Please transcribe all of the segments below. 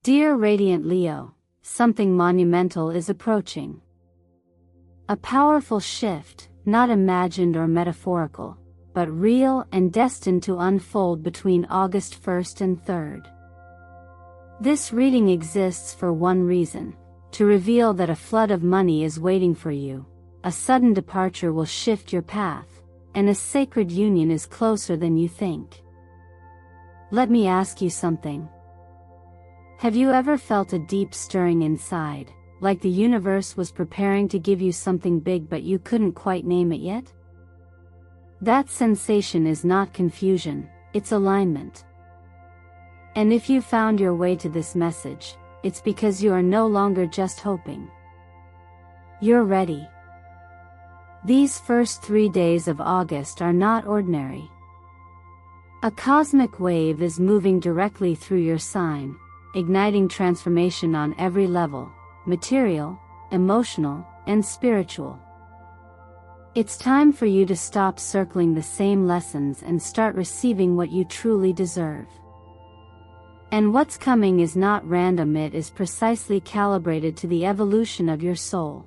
Dear Radiant Leo, something monumental is approaching. A powerful shift, not imagined or metaphorical, but real and destined to unfold between August 1st and 3rd. This reading exists for one reason: to reveal that a flood of money is waiting for you, a sudden departure will shift your path, and a sacred union is closer than you think. Let me ask you something. Have you ever felt a deep stirring inside, like the universe was preparing to give you something big but you couldn't quite name it yet? That sensation is not confusion, it's alignment. And if you found your way to this message, it's because you are no longer just hoping. You're ready. These first 3 days of August are not ordinary. A cosmic wave is moving directly through your sign, igniting transformation on every level: material, emotional, and spiritual. It's time for you to stop circling the same lessons and start receiving what you truly deserve. And what's coming is not random, it is precisely calibrated to the evolution of your soul.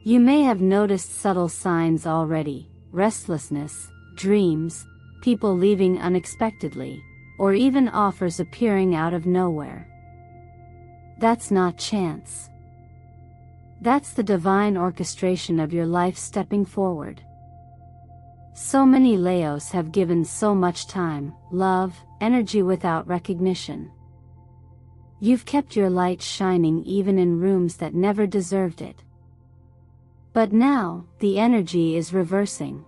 You may have noticed subtle signs already: restlessness, dreams, people leaving unexpectedly, or even offers appearing out of nowhere. That's not chance. That's the divine orchestration of your life stepping forward. So many Leos have given so much time, love, energy without recognition. You've kept your light shining even in rooms that never deserved it. But now, the energy is reversing.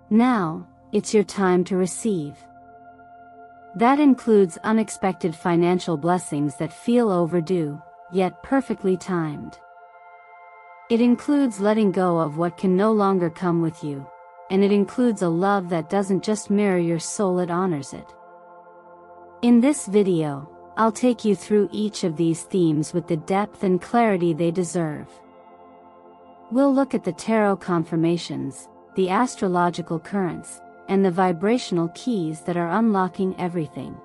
Now, it's your time to receive. That includes unexpected financial blessings that feel overdue, yet perfectly timed. It includes letting go of what can no longer come with you, and it includes a love that doesn't just mirror your soul, it honors it. In this video, I'll take you through each of these themes with the depth and clarity they deserve. We'll look at the tarot confirmations, the astrological currents, and the vibrational keys that are unlocking everything.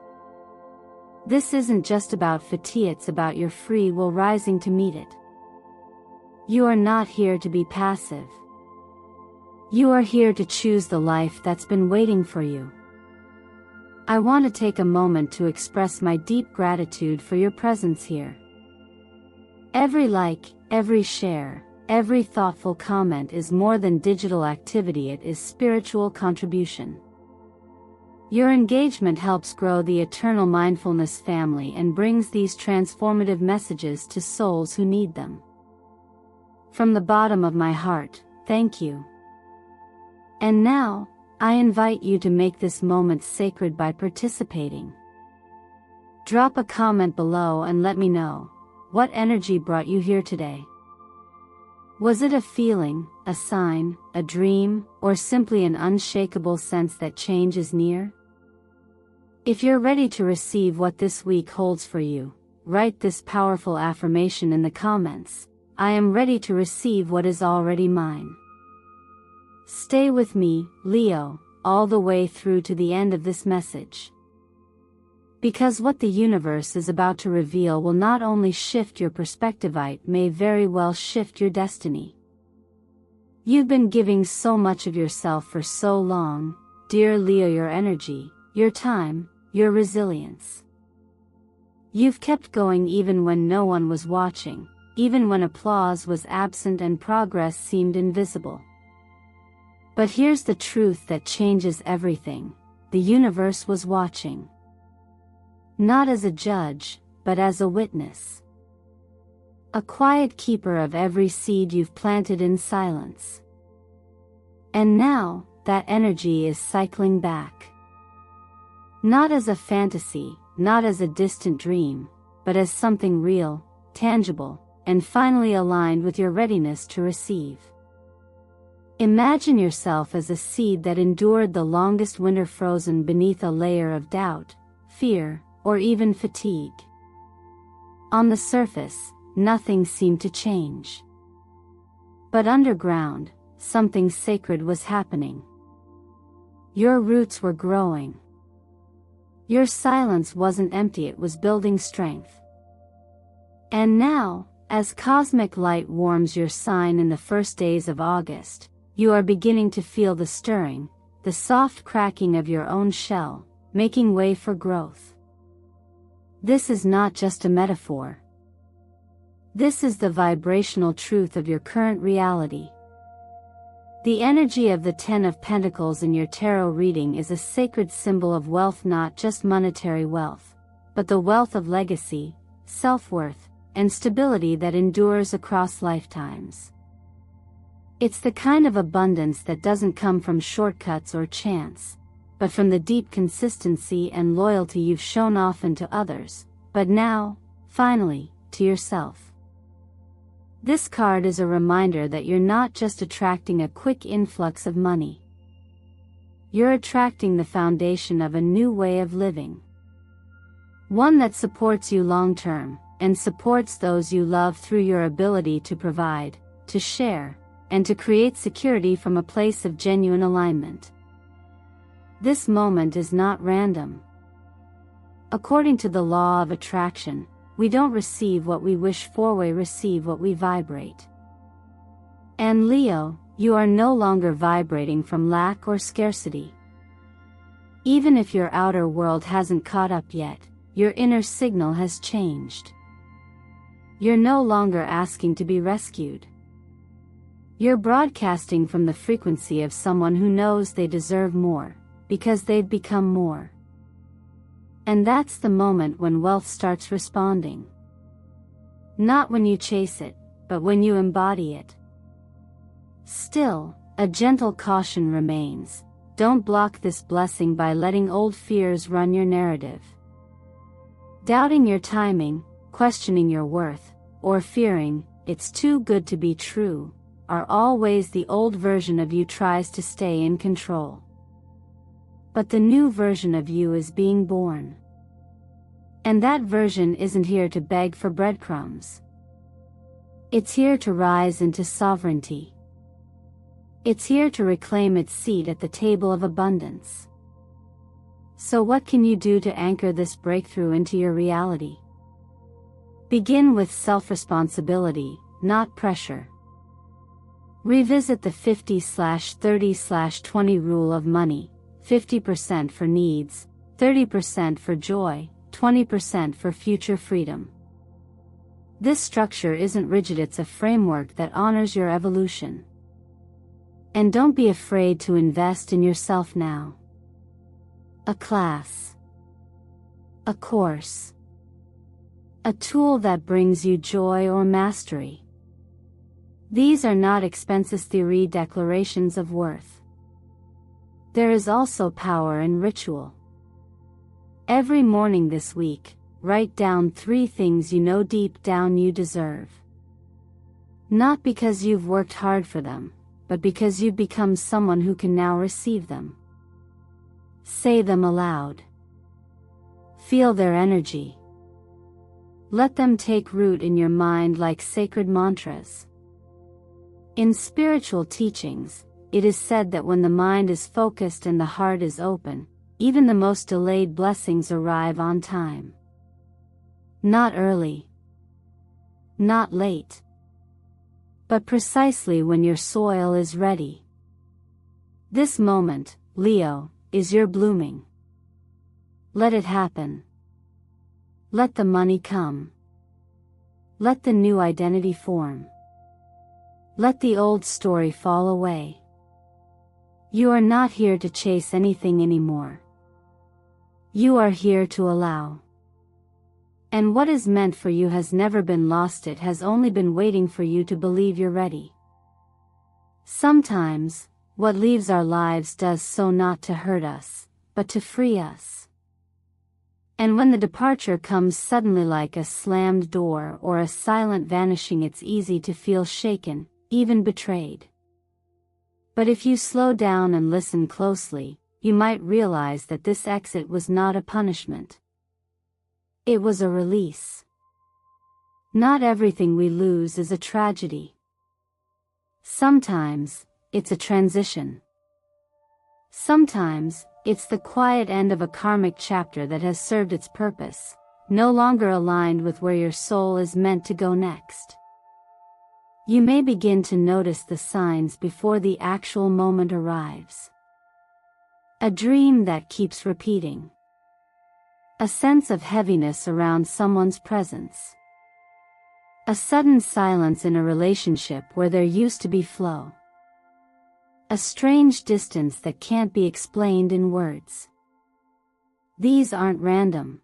This isn't just about fatigue, it's about your free will rising to meet it. You are not here to be passive. You are here to choose the life that's been waiting for you. I want to take a moment to express my deep gratitude for your presence here. Every like, every share, every thoughtful comment is more than digital activity, it is spiritual contribution. Your engagement helps grow the Eternal Mindfulness family and brings these transformative messages to souls who need them. From the bottom of my heart, thank you. And now, I invite you to make this moment sacred by participating. Drop a comment below and let me know, what energy brought you here today? Was it a feeling, a sign, a dream, or simply an unshakable sense that change is near? If you're ready to receive what this week holds for you, write this powerful affirmation in the comments: I am ready to receive what is already mine. Stay with me, Leo, all the way through to the end of this message. Because what the universe is about to reveal will not only shift your perspective, it may very well shift your destiny. You've been giving so much of yourself for so long, dear Leo, your energy, your time, your resilience. You've kept going even when no one was watching, even when applause was absent and progress seemed invisible. But here's the truth that changes everything: the universe was watching. Not as a judge, but as a witness. A quiet keeper of every seed you've planted in silence. And now, that energy is cycling back. Not as a fantasy, not as a distant dream, but as something real, tangible, and finally aligned with your readiness to receive. Imagine yourself as a seed that endured the longest winter, frozen beneath a layer of doubt, fear, or even fatigue. On the surface, nothing seemed to change. But underground, something sacred was happening. Your roots were growing. Your silence wasn't empty, it was building strength. And now, as cosmic light warms your sign in the first days of August, you are beginning to feel the stirring, the soft cracking of your own shell, making way for growth. This is not just a metaphor. This is the vibrational truth of your current reality. The energy of the Ten of Pentacles in your tarot reading is a sacred symbol of wealth, not just monetary wealth, but the wealth of legacy, self-worth, and stability that endures across lifetimes. It's the kind of abundance that doesn't come from shortcuts or chance, but from the deep consistency and loyalty you've shown often to others, but now, finally, to yourself. This card is a reminder that you're not just attracting a quick influx of money. You're attracting the foundation of a new way of living. One that supports you long-term, and supports those you love through your ability to provide, to share, and to create security from a place of genuine alignment. This moment is not random. According to the law of attraction, we don't receive what we wish for, we receive what we vibrate. And Leo, you are no longer vibrating from lack or scarcity. Even if your outer world hasn't caught up yet, your inner signal has changed. You're no longer asking to be rescued. You're broadcasting from the frequency of someone who knows they deserve more, because they've become more. And that's the moment when wealth starts responding. Not when you chase it, but when you embody it. Still, a gentle caution remains. Don't block this blessing by letting old fears run your narrative. Doubting your timing, questioning your worth, or fearing it's too good to be true, are all ways the old version of you tries to stay in control. But the new version of you is being born. And that version isn't here to beg for breadcrumbs. It's here to rise into sovereignty. It's here to reclaim its seat at the table of abundance. So what can you do to anchor this breakthrough into your reality? Begin with self-responsibility, not pressure. Revisit the 50/30/20 rule of money. 50% for needs, 30% for joy, 20% for future freedom. This structure isn't rigid, it's a framework that honors your evolution. And don't be afraid to invest in yourself now. A class. A course. A tool that brings you joy or mastery. These are not expensive theory declarations of worth. There is also power in ritual. Every morning this week, write down 3 things you know deep down you deserve. Not because you've worked hard for them, but because you've become someone who can now receive them. Say them aloud. Feel their energy. Let them take root in your mind like sacred mantras. In spiritual teachings, it is said that when the mind is focused and the heart is open, even the most delayed blessings arrive on time. Not early. Not late. But precisely when your soil is ready. This moment, Leo, is your blooming. Let it happen. Let the money come. Let the new identity form. Let the old story fall away. You are not here to chase anything anymore. You are here to allow. And what is meant for you has never been lost, it has only been waiting for you to believe you're ready. Sometimes, what leaves our lives does so not to hurt us, but to free us. And when the departure comes suddenly like a slammed door or a silent vanishing, it's easy to feel shaken, even betrayed. But if you slow down and listen closely, you might realize that this exit was not a punishment. It was a release. Not everything we lose is a tragedy. Sometimes, it's a transition. Sometimes, It's the quiet end of a karmic chapter that has served its purpose, no longer aligned with where your soul is meant to go next. You may begin to notice the signs before the actual moment arrives. A dream that keeps repeating. A sense of heaviness around someone's presence. A sudden silence in a relationship where there used to be flow. A strange distance that can't be explained in words. These aren't random.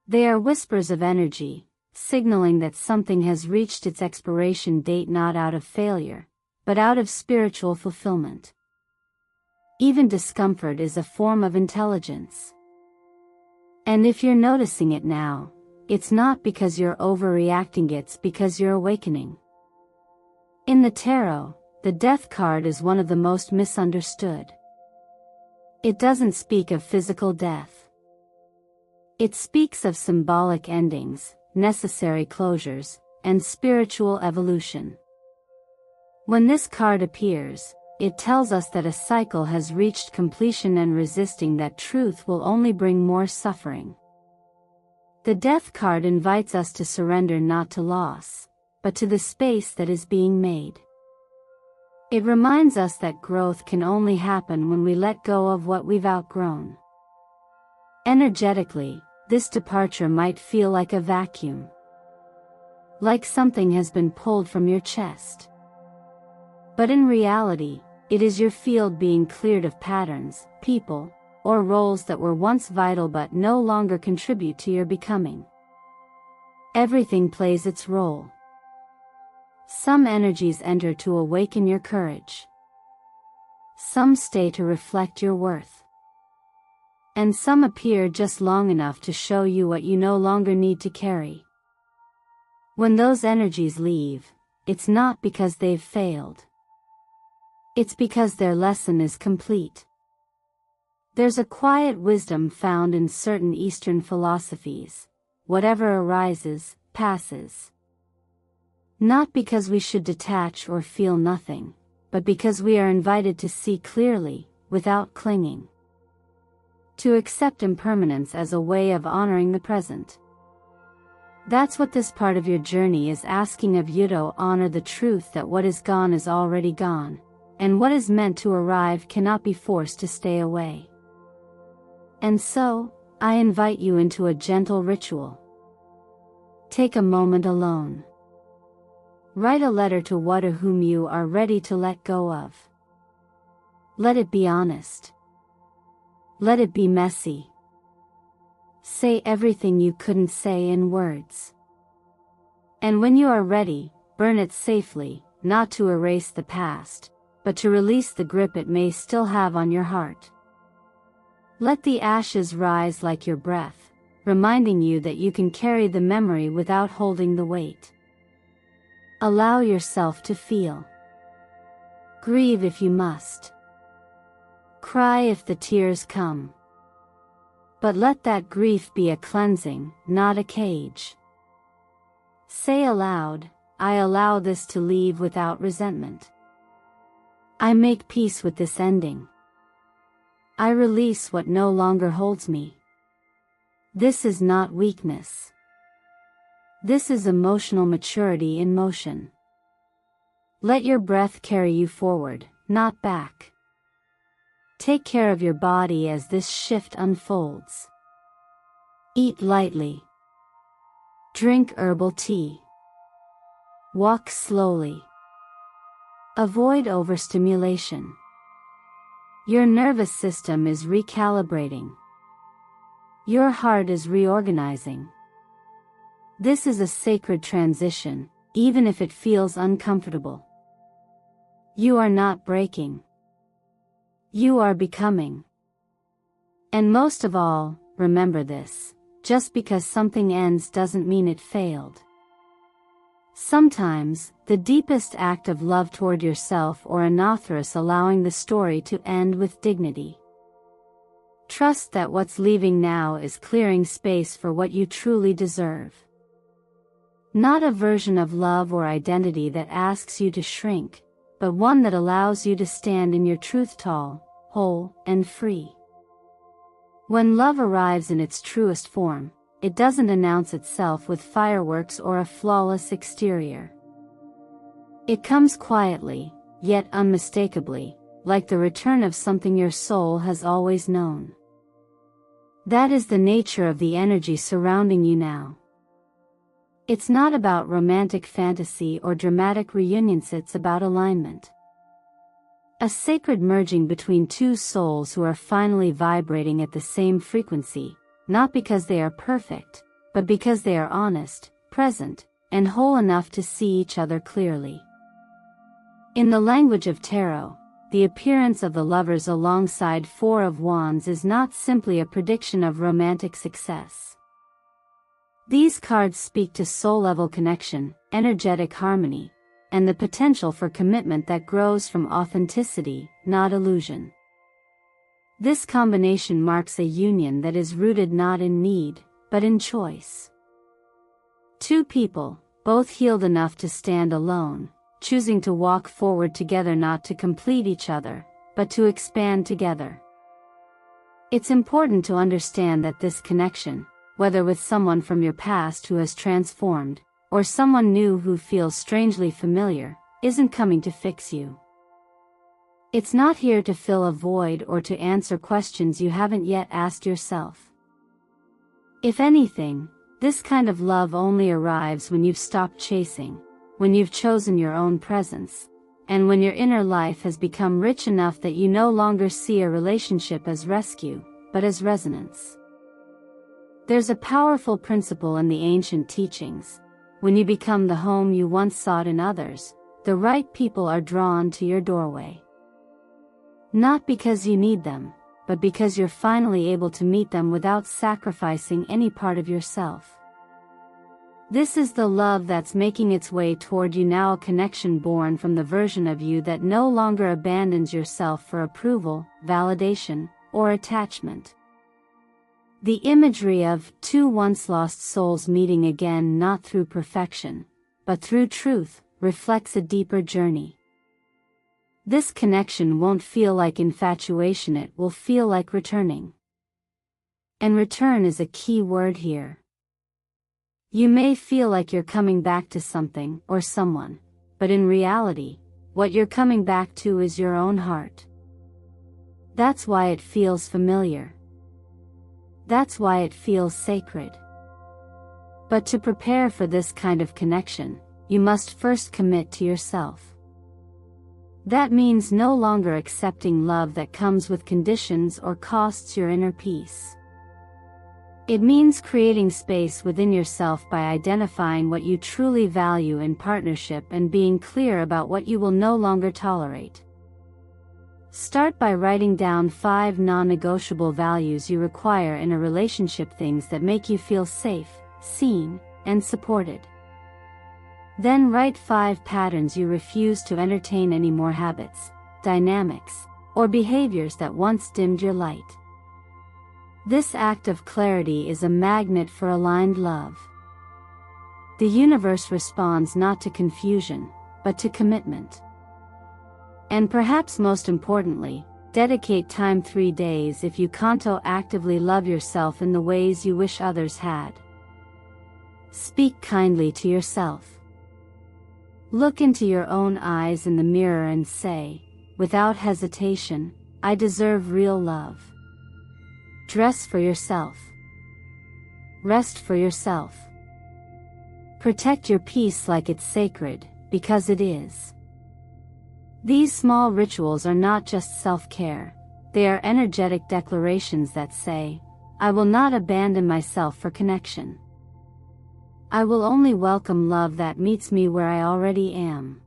They are whispers of energy, signaling that something has reached its expiration date, not out of failure, but out of spiritual fulfillment. Even discomfort is a form of intelligence. And if you're noticing it now, it's not because you're overreacting, it's because you're awakening. In the tarot, the Death card is one of the most misunderstood. It doesn't speak of physical death. It speaks of symbolic endings, necessary closures, and spiritual evolution. When this card appears, it tells us that a cycle has reached completion, and resisting that truth will only bring more suffering. The Death card invites us to surrender not to loss, but to the space that is being made. It reminds us that growth can only happen when we let go of what we've outgrown. Energetically, this departure might feel like a vacuum. Like something has been pulled from your chest. But in reality, it is your field being cleared of patterns, people, or roles that were once vital but no longer contribute to your becoming. Everything plays its role. Some energies enter to awaken your courage. Some stay to reflect your worth. And some appear just long enough to show you what you no longer need to carry. When those energies leave, it's not because they've failed. It's because their lesson is complete. There's a quiet wisdom found in certain Eastern philosophies. Whatever arises, passes. Not because we should detach or feel nothing, but because we are invited to see clearly, without clinging. To accept impermanence as a way of honoring the present. That's what this part of your journey is asking of you, to honor the truth that what is gone is already gone, and what is meant to arrive cannot be forced to stay away. And so, I invite you into a gentle ritual. Take a moment alone. Write a letter to what or whom you are ready to let go of. Let it be honest. Let it be messy. Say everything you couldn't say in words. And when you are ready, burn it safely, not to erase the past, but to release the grip it may still have on your heart. Let the ashes rise like your breath, reminding you that you can carry the memory without holding the weight. Allow yourself to feel. Grieve if you must. Cry if the tears come. But let that grief be a cleansing, not a cage. Say aloud, I allow this to leave without resentment. I make peace with this ending. I release what no longer holds me. This is not weakness. This is emotional maturity in motion. Let your breath carry you forward, not back. Take care of your body as this shift unfolds. Eat lightly. Drink herbal tea. Walk slowly. Avoid overstimulation. Your nervous system is recalibrating. Your heart is reorganizing. This is a sacred transition, even if it feels uncomfortable. You are not breaking. You are becoming. And most of all, remember this, just because something ends doesn't mean it failed. Sometimes, the deepest act of love toward yourself or another is allowing the story to end with dignity. Trust that what's leaving now is clearing space for what you truly deserve. Not a version of love or identity that asks you to shrink, but one that allows you to stand in your truth tall, whole, and free. When love arrives in its truest form, it doesn't announce itself with fireworks or a flawless exterior. It comes quietly, yet unmistakably, like the return of something your soul has always known. That is the nature of the energy surrounding you now. It's not about romantic fantasy or dramatic reunions, it's about alignment. A sacred merging between two souls who are finally vibrating at the same frequency, not because they are perfect, but because they are honest, present, and whole enough to see each other clearly. In the language of tarot, the appearance of the lovers alongside Four of Wands is not simply a prediction of romantic success. These cards speak to soul-level connection, energetic harmony, and the potential for commitment that grows from authenticity, not illusion. This combination marks a union that is rooted not in need, but in choice. Two people, both healed enough to stand alone, choosing to walk forward together, not to complete each other, but to expand together. It's important to understand that this connection, whether with someone from your past who has transformed, or someone new who feels strangely familiar, isn't coming to fix you. It's not here to fill a void or to answer questions you haven't yet asked yourself. If anything, this kind of love only arrives when you've stopped chasing, when you've chosen your own presence, and when your inner life has become rich enough that you no longer see a relationship as rescue, but as resonance. There's a powerful principle in the ancient teachings. When you become the home you once sought in others, the right people are drawn to your doorway. Not because you need them, but because you're finally able to meet them without sacrificing any part of yourself. This is the love that's making its way toward you now, a connection born from the version of you that no longer abandons yourself for approval, validation, or attachment. The imagery of two once lost souls meeting again, not through perfection, but through truth, reflects a deeper journey. This connection won't feel like infatuation, it will feel like returning. And return is a key word here. You may feel like you're coming back to something or someone, but in reality, what you're coming back to is your own heart. That's why it feels familiar. That's why it feels sacred. But to prepare for this kind of connection, you must first commit to yourself. That means no longer accepting love that comes with conditions or costs your inner peace. It means creating space within yourself by identifying what you truly value in partnership and being clear about what you will no longer tolerate. Start by writing down 5 non-negotiable values you require in a relationship, things that make you feel safe, seen, and supported. Then write 5 patterns you refuse to entertain anymore, habits, dynamics, or behaviors that once dimmed your light. This act of clarity is a magnet for aligned love. The universe responds not to confusion, but to commitment. And perhaps most importantly, dedicate time, 3 days if you can't actively love yourself in the ways you wish others had. Speak kindly to yourself. Look into your own eyes in the mirror and say, without hesitation, I deserve real love. Dress for yourself. Rest for yourself. Protect your peace like it's sacred, because it is. These small rituals are not just self-care, they are energetic declarations that say, I will not abandon myself for connection. I will only welcome love that meets me where I already am.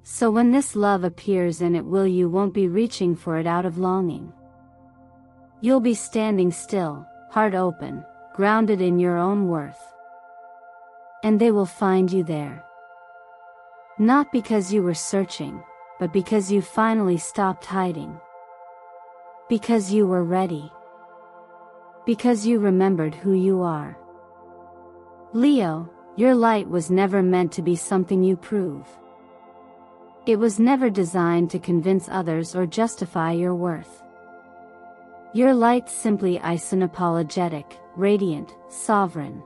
So when this love appears, and it will, you won't be reaching for it out of longing. You'll be standing still, heart open, grounded in your own worth. And they will find you there. Not because you were searching, but because you finally stopped hiding. Because you were ready. Because you remembered who you are. Leo, your light was never meant to be something you prove. It was never designed to convince others or justify your worth. Your light's simply unapologetic, radiant, sovereign.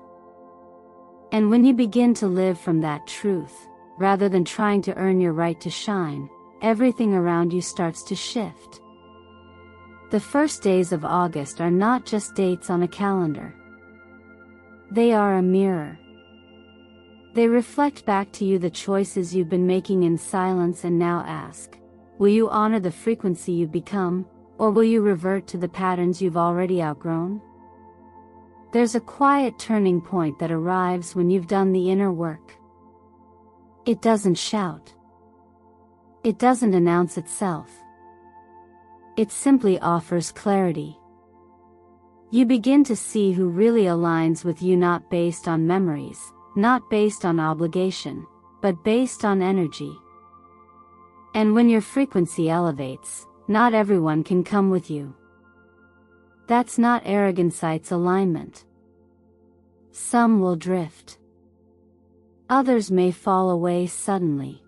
And when you begin to live from that truth, rather than trying to earn your right to shine, everything around you starts to shift. The first days of August are not just dates on a calendar. They are a mirror. They reflect back to you the choices you've been making in silence and now ask, will you honor the frequency you've become, or will you revert to the patterns you've already outgrown? There's a quiet turning point that arrives when you've done the inner work. It doesn't shout. It doesn't announce itself. It simply offers clarity. You begin to see who really aligns with you, not based on memories, not based on obligation, but based on energy. And when your frequency elevates, not everyone can come with you. That's not arrogance, it's alignment. Some will drift. Others may fall away suddenly.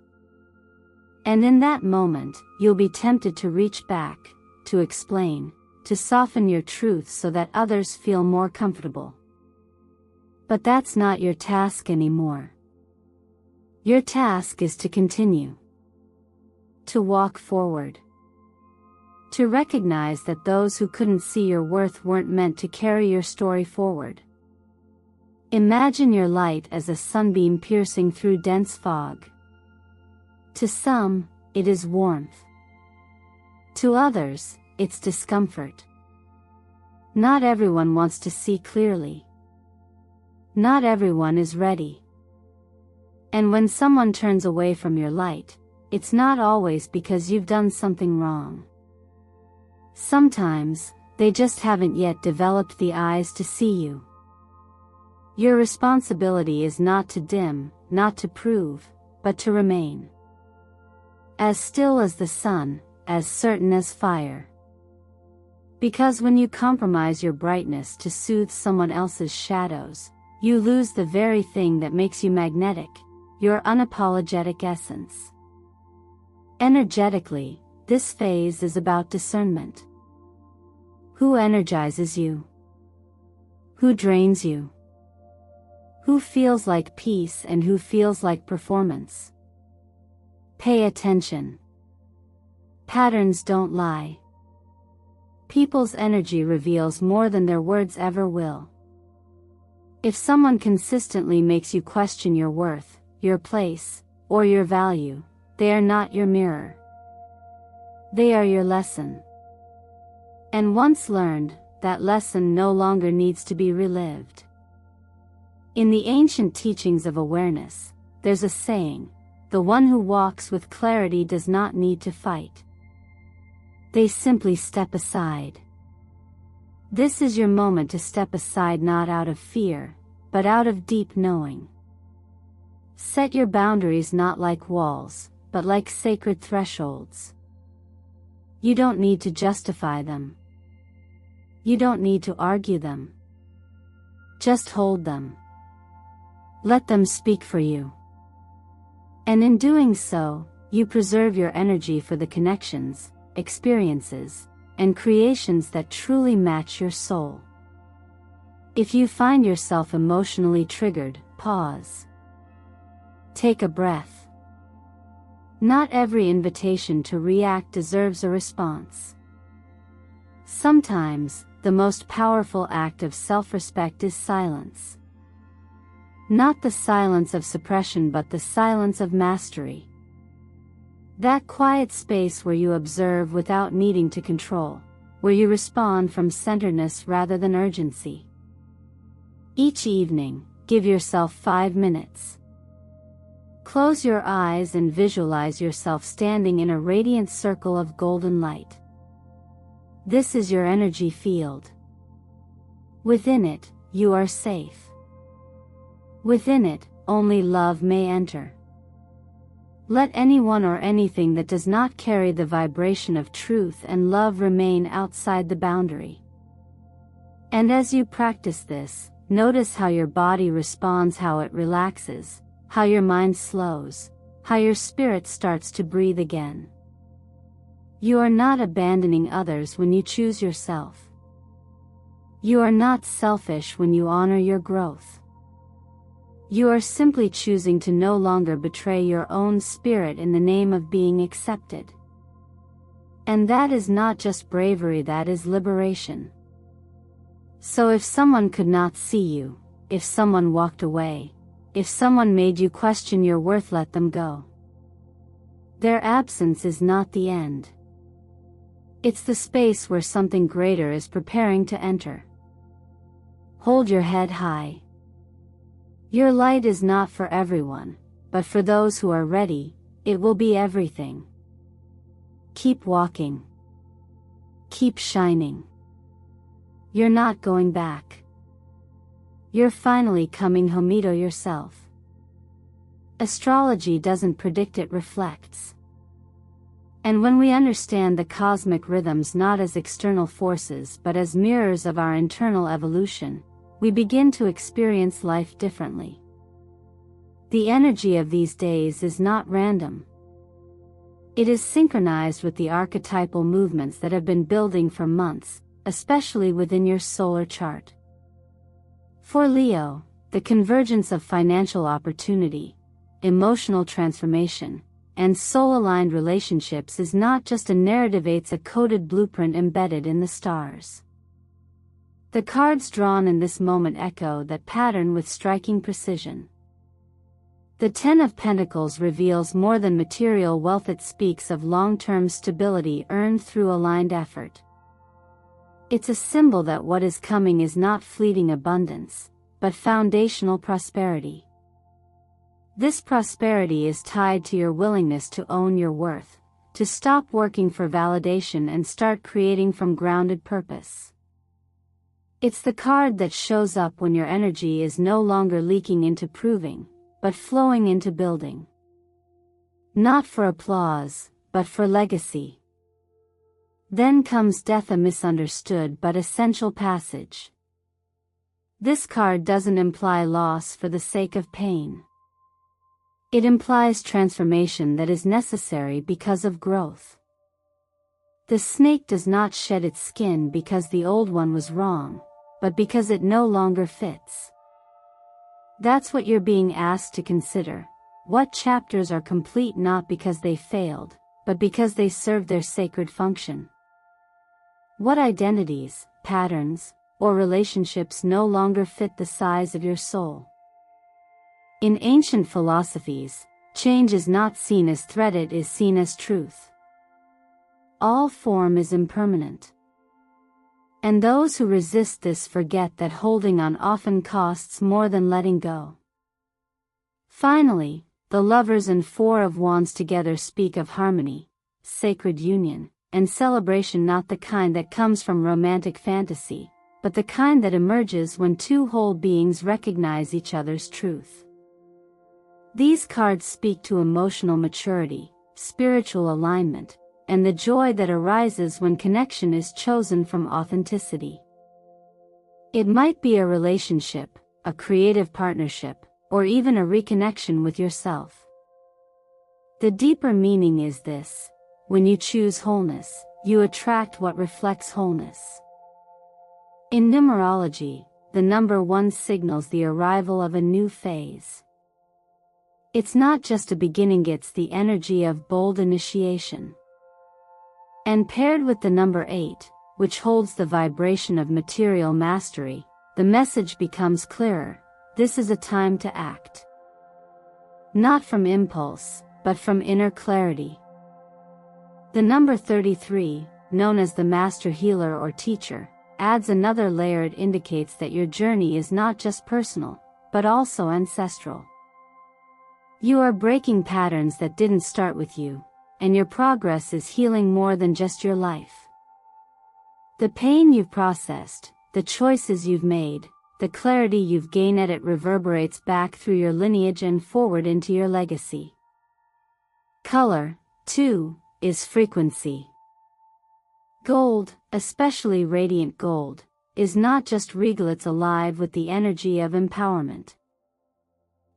And in that moment, you'll be tempted to reach back, to explain, to soften your truth so that others feel more comfortable. But that's not your task anymore. Your task is to continue. To walk forward. To recognize that those who couldn't see your worth weren't meant to carry your story forward. Imagine your light as a sunbeam piercing through dense fog. To some, it is warmth. To others, it's discomfort. Not everyone wants to see clearly. Not everyone is ready. And when someone turns away from your light, it's not always because you've done something wrong. Sometimes, they just haven't yet developed the eyes to see you. Your responsibility is not to dim, not to prove, but to remain. As still as the sun, as certain as fire. Because when you compromise your brightness to soothe someone else's shadows, you lose the very thing that makes you magnetic, your unapologetic essence. Energetically, this phase is about discernment. Who energizes you? Who drains you? Who feels like peace and who feels like performance? Pay attention. Patterns don't lie. People's energy reveals more than their words ever will. If someone consistently makes you question your worth, your place, or your value, they are not your mirror. They are your lesson. And once learned, that lesson no longer needs to be relived. In the ancient teachings of awareness, there's a saying, the one who walks with clarity does not need to fight. They simply step aside. This is your moment to step aside, not out of fear, but out of deep knowing. Set your boundaries not like walls, but like sacred thresholds. You don't need to justify them. You don't need to argue them. Just hold them. Let them speak for you. And in doing so, you preserve your energy for the connections, experiences, and creations that truly match your soul. If you find yourself emotionally triggered, pause. Take a breath. Not every invitation to react deserves a response. Sometimes, the most powerful act of self-respect is silence. Not the silence of suppression, but the silence of mastery. That quiet space where you observe without needing to control, where you respond from centeredness rather than urgency. Each evening, give yourself 5 minutes. Close your eyes and visualize yourself standing in a radiant circle of golden light. This is your energy field. Within it, you are safe. Within it, only love may enter. Let anyone or anything that does not carry the vibration of truth and love remain outside the boundary. And as you practice this, notice how your body responds, how it relaxes, how your mind slows, how your spirit starts to breathe again. You are not abandoning others when you choose yourself. You are not selfish when you honor your growth. You are simply choosing to no longer betray your own spirit in the name of being accepted. And that is not just bravery, that is liberation. So if someone could not see you, if someone walked away, if someone made you question your worth, let them go. Their absence is not the end. It's the space where something greater is preparing to enter. Hold your head high. Your light is not for everyone, but for those who are ready, it will be everything. Keep walking. Keep shining. You're not going back. You're finally coming home to yourself. Astrology doesn't predict, it reflects. And when we understand the cosmic rhythms not as external forces but as mirrors of our internal evolution, we begin to experience life differently. The energy of these days is not random. It is synchronized with the archetypal movements that have been building for months, especially within your solar chart. For Leo, the convergence of financial opportunity, emotional transformation, and soul-aligned relationships is not just a narrative, it's a coded blueprint embedded in the stars. The cards drawn in this moment echo that pattern with striking precision. The Ten of Pentacles reveals more than material wealth, it speaks of long-term stability earned through aligned effort. It's a symbol that what is coming is not fleeting abundance, but foundational prosperity. This prosperity is tied to your willingness to own your worth, to stop working for validation and start creating from grounded purpose. It's the card that shows up when your energy is no longer leaking into proving, but flowing into building. Not for applause, but for legacy. Then comes Death, a misunderstood but essential passage. This card doesn't imply loss for the sake of pain. It implies transformation that is necessary because of growth. The snake does not shed its skin because the old one was wrong, but because it no longer fits. That's what you're being asked to consider. What chapters are complete not because they failed, but because they served their sacred function? What identities, patterns, or relationships no longer fit the size of your soul? In ancient philosophies, change is not seen as threat, it is seen as truth. All form is impermanent. And those who resist this forget that holding on often costs more than letting go. Finally, the Lovers and Four of Wands together speak of harmony, sacred union, and celebration, not the kind that comes from romantic fantasy, but the kind that emerges when two whole beings recognize each other's truth. These cards speak to emotional maturity, spiritual alignment, and the joy that arises when connection is chosen from authenticity. It might be a relationship, a creative partnership, or even a reconnection with yourself. The deeper meaning is this: when you choose wholeness, you attract what reflects wholeness. In numerology, the number 1 signals the arrival of a new phase. It's not just a beginning, it's the energy of bold initiation. And paired with the number 8, which holds the vibration of material mastery, the message becomes clearer: this is a time to act. Not from impulse, but from inner clarity. The number 33, known as the master healer or teacher, adds another layer. It indicates that your journey is not just personal, but also ancestral. You are breaking patterns that didn't start with you, and your progress is healing more than just your life. The pain you've processed, the choices you've made, the clarity you've gained, it reverberates back through your lineage and forward into your legacy. Color, too, is frequency. Gold, especially radiant gold, is not just regal, it's alive with the energy of empowerment.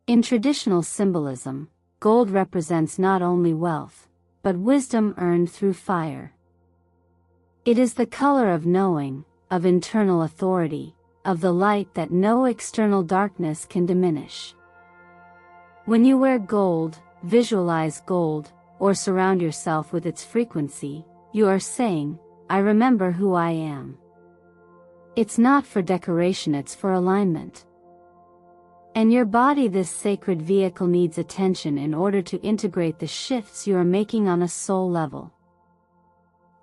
In traditional symbolism, gold represents not only wealth, but wisdom earned through fire. It is the color of knowing, of internal authority, of the light that no external darkness can diminish. When you wear gold, visualize gold, or surround yourself with its frequency, you are saying, I remember who I am. It's not for decoration, it's for alignment. And your body, this sacred vehicle, needs attention in order to integrate the shifts you are making on a soul level.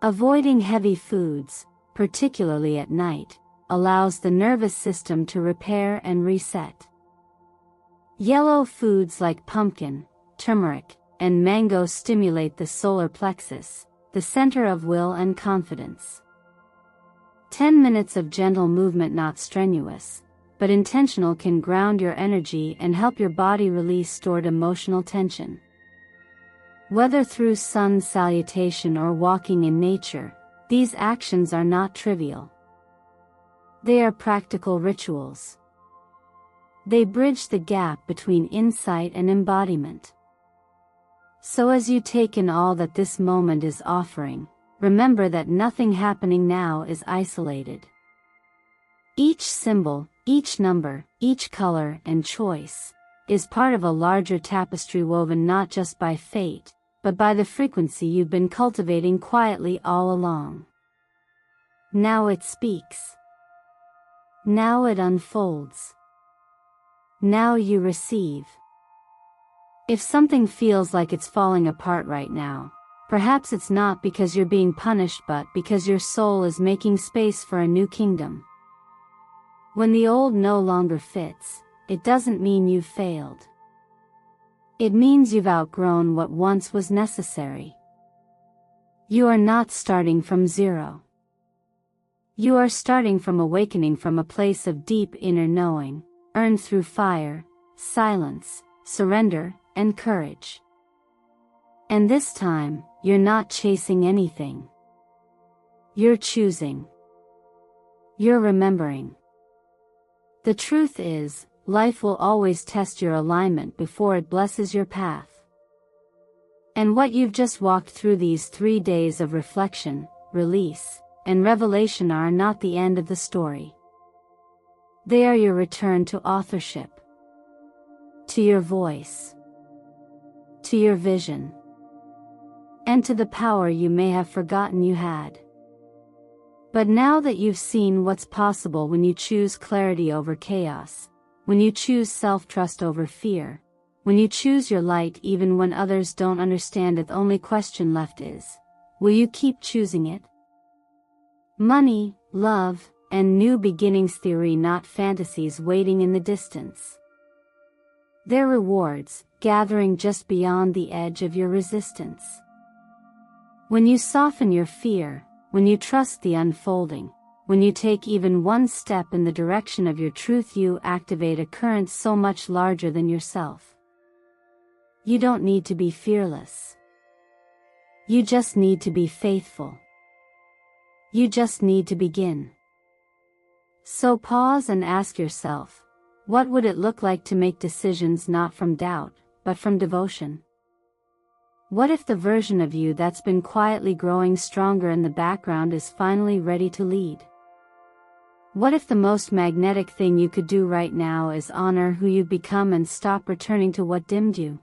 Avoiding heavy foods, particularly at night, allows the nervous system to repair and reset. Yellow foods like pumpkin, turmeric, and mango stimulate the solar plexus, the center of will and confidence. 10 minutes of gentle movement, not strenuous, but intentional, can ground your energy and help your body release stored emotional tension. Whether through sun salutation or walking in nature, these actions are not trivial. They are practical rituals. They bridge the gap between insight and embodiment. So as you take in all that this moment is offering, remember that nothing happening now is isolated. Each symbol, each number, each color and choice, is part of a larger tapestry woven not just by fate, but by the frequency you've been cultivating quietly all along. Now it speaks. Now it unfolds. Now you receive. If something feels like it's falling apart right now, perhaps it's not because you're being punished, but because your soul is making space for a new kingdom. When the old no longer fits, it doesn't mean you've failed. It means you've outgrown what once was necessary. You are not starting from zero. You are starting from awakening, from a place of deep inner knowing, earned through fire, silence, surrender, and courage. And this time, you're not chasing anything. You're choosing. You're remembering. The truth is, life will always test your alignment before it blesses your path. And what you've just walked through, these 3 days of reflection, release, and revelation, are not the end of the story. They are your return to authorship, to your voice, to your vision, and to the power you may have forgotten you had. But now that you've seen what's possible when you choose clarity over chaos, when you choose self-trust over fear, when you choose your light even when others don't understand it, the only question left is, will you keep choosing it? Money, love, and new beginnings, theory not fantasies waiting in the distance. They're rewards, gathering just beyond the edge of your resistance. When you soften your fear, when you trust the unfolding, when you take even one step in the direction of your truth, you activate a current so much larger than yourself. You don't need to be fearless. You just need to be faithful. You just need to begin. So pause and ask yourself, what would it look like to make decisions not from doubt, but from devotion? What if the version of you that's been quietly growing stronger in the background is finally ready to lead? What if the most magnetic thing you could do right now is honor who you've become and stop returning to what dimmed you?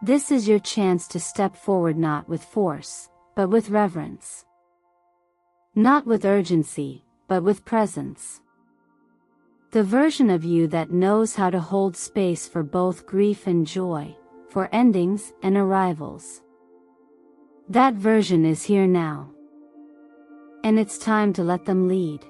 This is your chance to step forward, not with force, but with reverence. Not with urgency, but with presence. The version of you that knows how to hold space for both grief and joy, for endings and arrivals. That version is here now. And it's time to let them lead.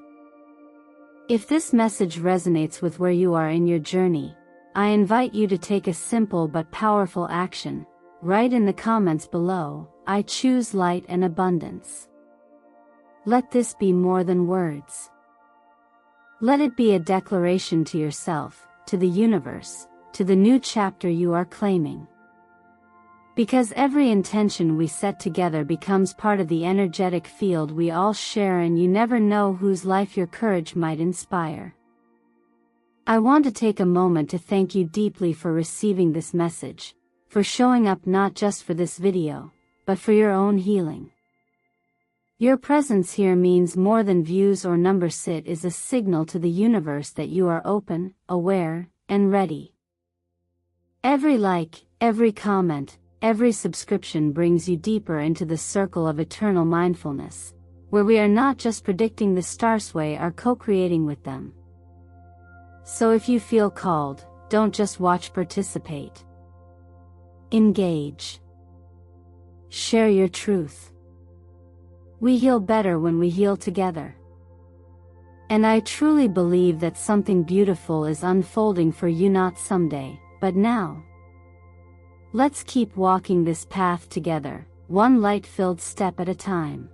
If this message resonates with where you are in your journey, I invite you to take a simple but powerful action. Write in the comments below, I choose light and abundance. Let this be more than words. Let it be a declaration to yourself, to the universe, to the new chapter you are claiming. Because every intention we set together becomes part of the energetic field we all share, and you never know whose life your courage might inspire. I want to take a moment to thank you deeply for receiving this message, for showing up not just for this video, but for your own healing. Your presence here means more than views or numbers. It is a signal to the universe that you are open, aware, and ready. Every like, every comment, every subscription brings you deeper into the circle of eternal mindfulness, where we are not just predicting the stars, we are co-creating with them. So if you feel called, don't just watch, participate. Engage. Share your truth. We heal better when we heal together. And I truly believe that something beautiful is unfolding for you, not someday, but now. Let's keep walking this path together, one light-filled step at a time.